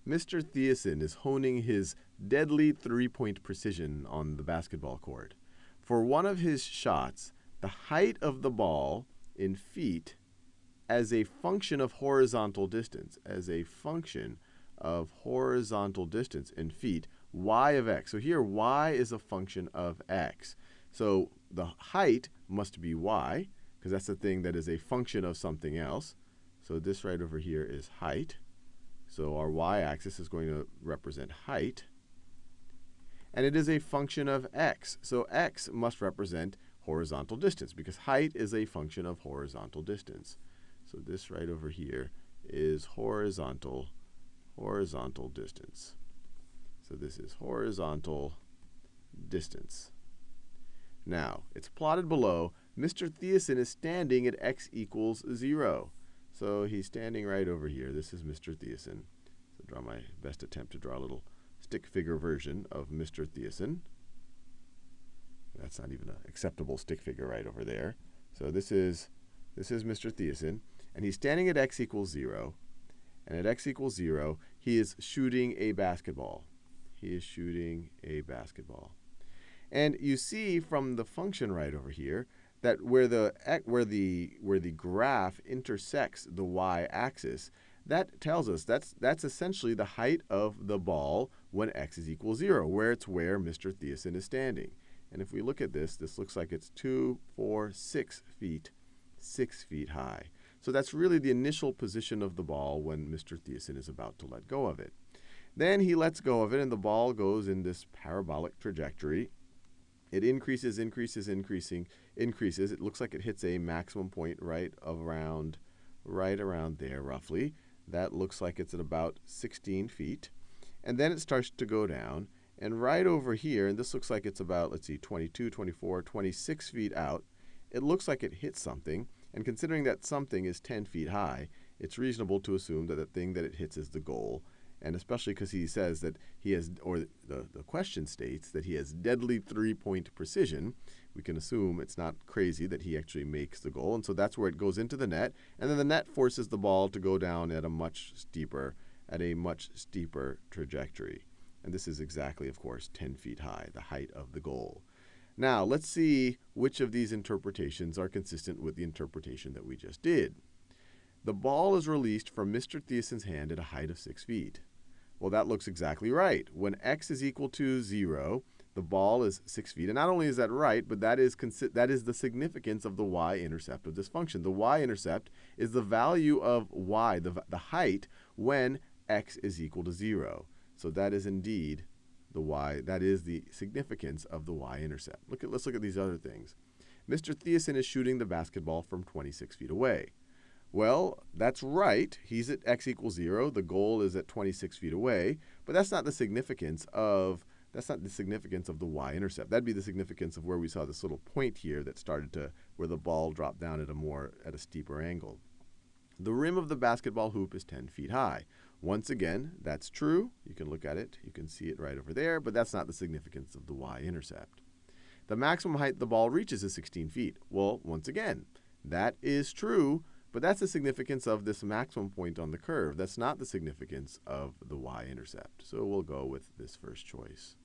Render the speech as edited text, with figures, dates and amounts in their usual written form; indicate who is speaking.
Speaker 1: Mr. Thiessen is honing his deadly three-point precision on the basketball court. For one of his shots, the height of the ball in feet as a function of horizontal distance, in feet, y of x. So here, y is a function of x. So the height must be y, because that's the thing that is a function of something else. So this right over here is height. So our y-axis is going to represent height. And it is a function of x. So x must represent horizontal distance, because height is a function of horizontal distance. So this right over here is horizontal distance. So this is horizontal distance. Now, it's plotted below. Mr. Thiessen is standing at x equals 0. So he's standing right over here. This is Mr. Thiessen. So draw my best attempt to draw a little stick figure version of Mr. Thiessen. That's not even an acceptable stick figure right over there. So this is Mr. Thiessen, and he's standing at x equals 0. And at x equals 0, he is shooting a basketball. And you see from the function right over here that where the graph intersects the y-axis, that tells us that's essentially the height of the ball when x is equal 0, where Mr. Thiessen is standing. And if we look at this, this looks like it's 2, 4, 6 feet, 6 feet high. So that's really the initial position of the ball when Mr. Thiessen is about to let go of it. Then he lets go of it, and the ball goes in this parabolic trajectory. It increases. It looks like it hits a maximum point right around there, roughly. That looks like it's at about 16 feet. And then it starts to go down. And right over here, and this looks like it's about, let's see, 22, 24, 26 feet out, it looks like it hits something. And considering that something is 10 feet high, it's reasonable to assume that the thing that it hits is the goal. And especially because he says that he has, or the question states that he has deadly three-point precision, we can assume it's not crazy that he actually makes the goal. And so that's where it goes into the net. And then the net forces the ball to go down at a much steeper trajectory. And this is exactly, of course, 10 feet high, the height of the goal. Now, let's see which of these interpretations are consistent with the interpretation that we just did. The ball is released from Mr. Thiessen's hand at a height of 6 feet. Well, that looks exactly right. When x is equal to 0, the ball is 6 feet. And not only is that right, but that is the significance of the y-intercept of this function. The y-intercept is the value of y, the height, when x is equal to 0. So that is indeed that is the significance of the y-intercept. Let's look at these other things. Mr. Thiessen is shooting the basketball from 26 feet away. Well, that's right. He's at x equals 0. The goal is at 26 feet away. But that's not the significance of the y-intercept. That'd be the significance of where we saw this little point here that started to where the ball dropped down at a steeper angle. The rim of the basketball hoop is 10 feet high. Once again, that's true. You can look at it. You can see it right over there. But that's not the significance of the y-intercept. The maximum height the ball reaches is 16 feet. Well, once again, that is true. But that's the significance of this maximum point on the curve. That's not the significance of the y-intercept. So we'll go with this first choice.